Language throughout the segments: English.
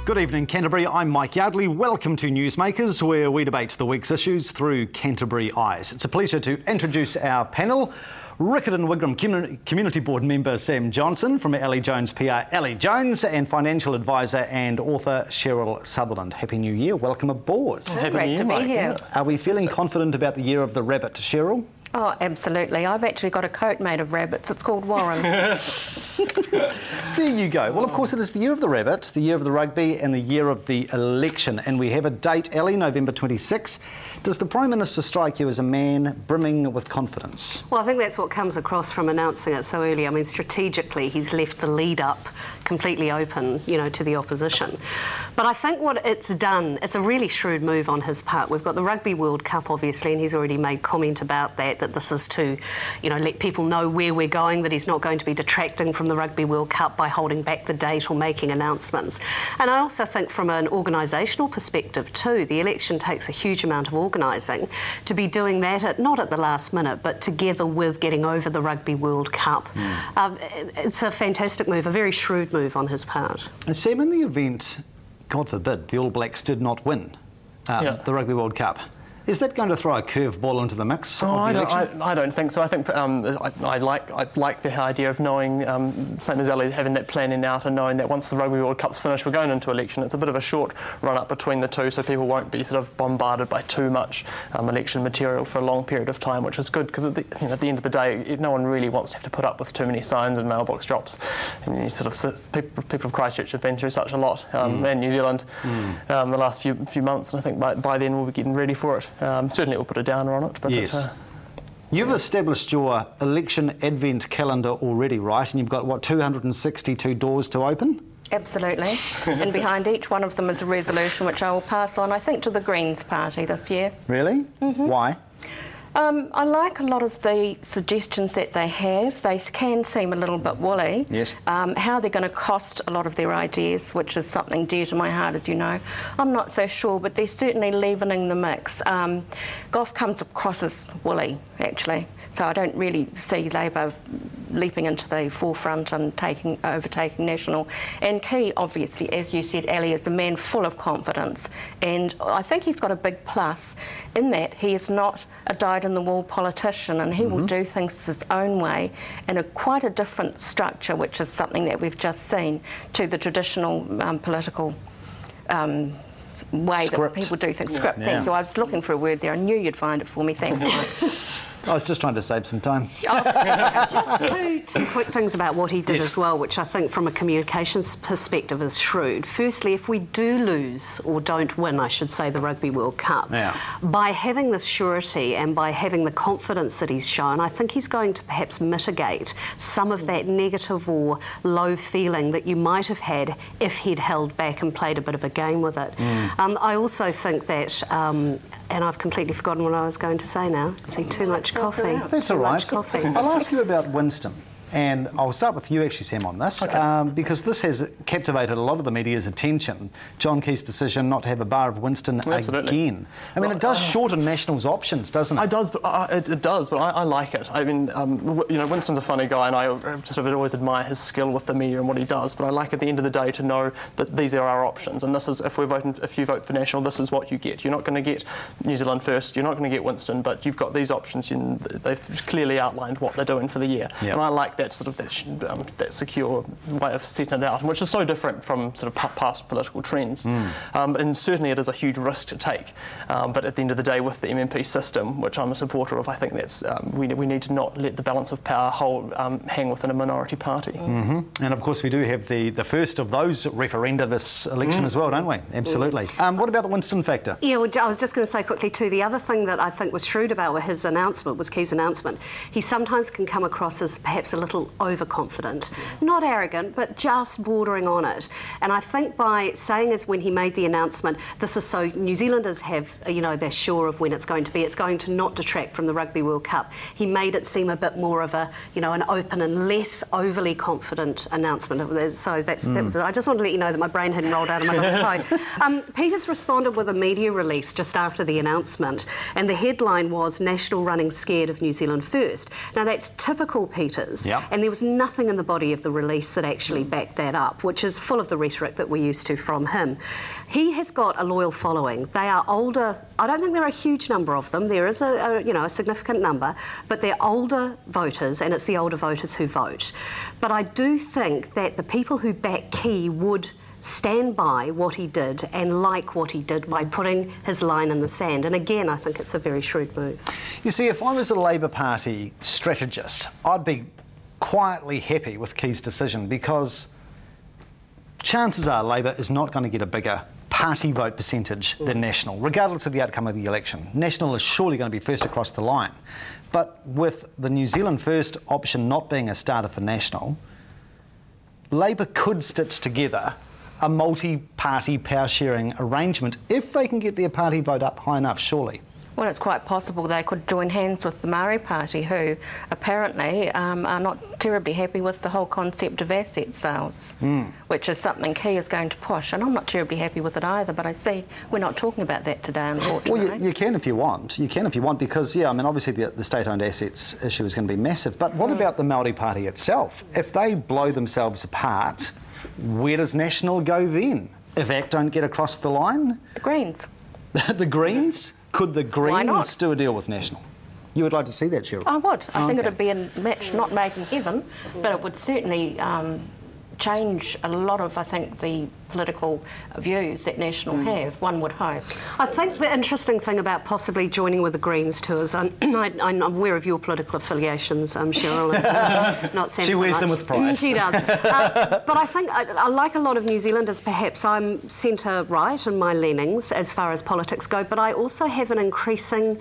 Good evening, Canterbury. I'm Mike Yardley. Welcome to NewsMakers, where we debate the week's issues through Canterbury eyes. It's a pleasure to introduce our panel. Riccarton Wigram Community Board member Sam Johnson, from Ellie Jones PR, Ellie Jones, and financial advisor and author Sheryl Sutherland. Happy New Year. Welcome aboard. Great to be here. Are we feeling confident about the year of the rabbit, Sheryl? Oh, absolutely. I've actually got a coat made of rabbits. It's called Warren. There you go. Well, of course, it is the year of the rabbit, the year of the rugby, and the year of the election. And we have a date, Ellie, November 26. Does the Prime Minister strike you as a man brimming with confidence? Well, I think that's what comes across from announcing it so early. I mean, strategically, he's left the lead up completely open, you know, to the opposition. But I think what it's done, it's a really shrewd move on his part. We've got the Rugby World Cup, obviously, and he's already made comment about that this is to, you know, let people know where we're going, that he's not going to be detracting from the Rugby World Cup by holding back the date or making announcements. And I also think from an organisational perspective too, the election takes a huge amount of organising. To be doing that, not at the last minute, but together with getting over the Rugby World Cup. It's a fantastic move, a very shrewd move on his part. And Sam, in the event, God forbid, the All Blacks did not win the Rugby World Cup, is that going to throw a curveball into the mix? I don't think so. I think I like the idea of knowing, same as Ellie, having that planning out and knowing that once the Rugby World Cup's finished, we're going into election. It's a bit of a short run-up between the two, so people won't be sort of bombarded by too much election material for a long period of time, which is good, because at the end of the day, no one really wants to have to put up with too many signs and mailbox drops. And you sort of people of Christchurch have been through such a lot, and New Zealand, the last few months, and I think by then we'll be getting ready for it. Certainly it will put a downer on it. But yes. You've established your election advent calendar already, right? And you've got, what, 262 doors to open? Absolutely. And behind each one of them is a resolution which I will pass on, I think, to the Greens Party this year. Really? Why? I like a lot of the suggestions that they have. They can seem a little bit woolly. Yes. How they're going to cost a lot of their ideas, which is something dear to my heart, as you know, I'm not so sure, but they're certainly leavening the mix. Golf comes across as woolly, actually, so I don't really see Labor leaping into the forefront and overtaking National. And Key, obviously, as you said, Ali, is a man full of confidence, and I think he's got a big plus in that he is not a dyed-in-the-wool politician, and he will do things his own way in quite a different structure, which is something that we've just seen, to the traditional political way that people do things. Script, thank you. I was looking for a word there. I knew you'd find it for me. Thanks. I was just trying to save some time. Just two quick things about what he did as well, which I think from a communications perspective is shrewd. Firstly, if we do lose, or don't win, I should say, the Rugby World Cup, by having this surety and by having the confidence that he's shown, I think he's going to perhaps mitigate some of that negative or low feeling that you might have had if he'd held back and played a bit of a game with it. I also think that, and I've completely forgotten what I was going to say now. See, too much coffee. That's all right. I'll ask you about Winston. And I'll start with you, actually, Sam, on this, because this has captivated a lot of the media's attention. John Key's decision not to have a bar of Winston again. I mean, it does shorten National's options, doesn't it? It does, but I like it. I mean, you know, Winston's a funny guy, and I sort of always admire his skill with the media and what he does. But I like, at the end of the day, to know that these are our options, and this is, if you vote for National, this is what you get. You're not going to get New Zealand first. You're not going to get Winston, but you've got these options. And they've clearly outlined what they're doing for the year, and I like that sort of that secure way of setting it out, which is so different from sort of past political trends. And certainly it is a huge risk to take. But at the end of the day, with the MMP system, which I'm a supporter of, I think that's we need to not let the balance of power hang within a minority party. And of course, we do have the first of those referenda this election as well, don't we? Absolutely. What about the Winston factor? Yeah, well, I was just going to say quickly too, the other thing that I think was shrewd about his announcement, was Key's announcement. He sometimes can come across as perhaps a little overconfident, not arrogant, but just bordering on it. And I think by saying, as when he made the announcement, this is so New Zealanders have, you know, they're sure of when it's going to not detract from the Rugby World Cup. He made it seem a bit more of a, you know, an open and less overly confident announcement. So that was. I just wanted to let you know that my brain hadn't rolled out of my little toe. Peters responded with a media release just after the announcement, and the headline was "National running scared of New Zealand first." Now that's typical Peters. Yeah. And there was nothing in the body of the release that actually backed that up, which is full of the rhetoric that we're used to from him. He has got a loyal following. They are older. I don't think there are a huge number of them. There is a significant number, but they're older voters, and it's the older voters who vote. But I do think that the people who back Key would stand by what he did and like what he did by putting his line in the sand. And again, I think it's a very shrewd move. You see, if I was the Labour Party strategist, I'd be quietly happy with Key's decision, because chances are Labour is not going to get a bigger party vote percentage than National, regardless of the outcome of the election. National is surely going to be first across the line. But with the New Zealand First option not being a starter for National, Labour could stitch together a multi-party power-sharing arrangement if they can get their party vote up high enough, surely. Well, it's quite possible they could join hands with the Māori Party, who apparently are not terribly happy with the whole concept of asset sales, which is something Key is going to push. And I'm not terribly happy with it either, but I see we're not talking about that today, unfortunately. Well, you can if you want. You can if you want, because, yeah, I mean, obviously the state-owned assets issue is going to be massive. But what about the Māori Party itself? If they blow themselves apart, where does National go then? If ACT don't get across the line? The Greens. The Greens? Could the Greens do a deal with National? You would like to see that, Sheryl? I would. I think it would be a match not made in heaven, but it would certainly change a lot of, I think, the political views that National have, one would hope. I think the interesting thing about possibly joining with the Greens too is I'm aware of your political affiliations, Sheryl, and not Sam. She so wears much. them with pride. She does. But I think, I like a lot of New Zealanders, perhaps I'm centre-right in my leanings as far as politics go, but I also have an increasing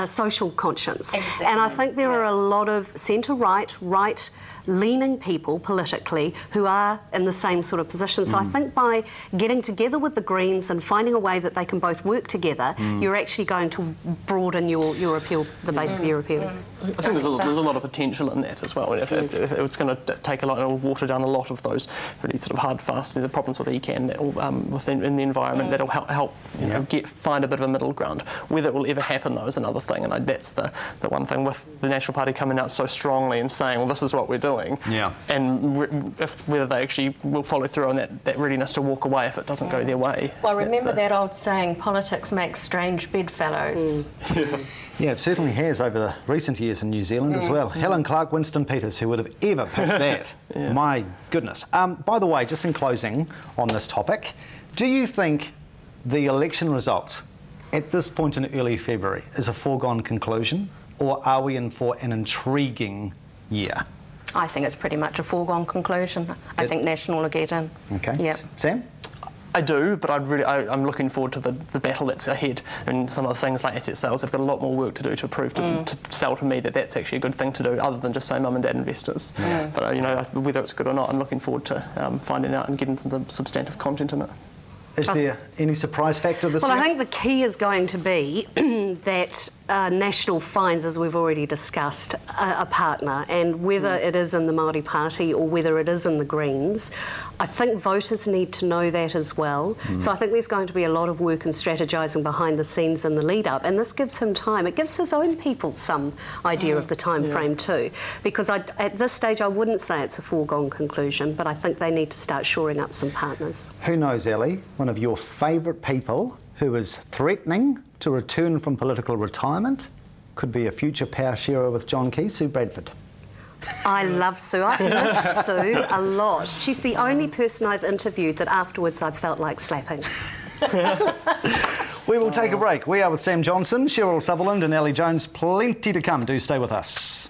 social conscience. Exactly. And I think there are a lot of centre-right, right-leaning people politically who are in the same sort of position. So I think by getting together with the Greens and finding a way that they can both work together, you're actually going to broaden your appeal, the base of your appeal. I think there's a lot of potential in that as well. If it's going to take a lot, it'll water down a lot of those really sort of hard, fast, the problems with ECAN in the environment. That'll help find a bit of a middle ground. Whether it will ever happen, though, is another thing. And that's the one thing with the National Party coming out so strongly and saying, well, this is what we're doing. Yeah. And whether they actually will follow through on that readiness to walk away if it doesn't go their way. Well, remember that old saying, politics makes strange bedfellows. Yeah, it certainly has over the recent years in New Zealand as well. Helen Clark, Winston Peters, who would have ever picked that? My goodness. By the way, just in closing on this topic, do you think the election result at this point in early February is a foregone conclusion, or are we in for an intriguing year? I think it's pretty much a foregone conclusion. I think National will get in. Okay. Yep. Sam? I do, but I'm looking forward to the battle that's ahead. And some of the things like asset sales have got a lot more work to do to prove to sell to me that that's actually a good thing to do, other than just say mum and dad investors. But whether it's good or not, I'm looking forward to finding out and getting the substantive content in it. Is there any surprise factor this year? Well, I think the key is going to be that National finds, as we've already discussed, a partner, and whether it is in the Māori Party or whether it is in the Greens, I think voters need to know that as well. So I think there's going to be a lot of work and strategising behind the scenes in the lead-up, and this gives him time. It gives his own people some idea of the time frame too, because at this stage I wouldn't say it's a foregone conclusion, but I think they need to start shoring up some partners. Who knows, Ellie? One of your favourite people who is threatening to return from political retirement could be a future power sharer with John Key, Sue Bradford. I love Sue. I've missed Sue a lot. She's the only person I've interviewed that afterwards I've felt like slapping. We will take a break. We are with Sam Johnson, Sheryl Sutherland and Ellie Jones. Plenty to come. Do stay with us.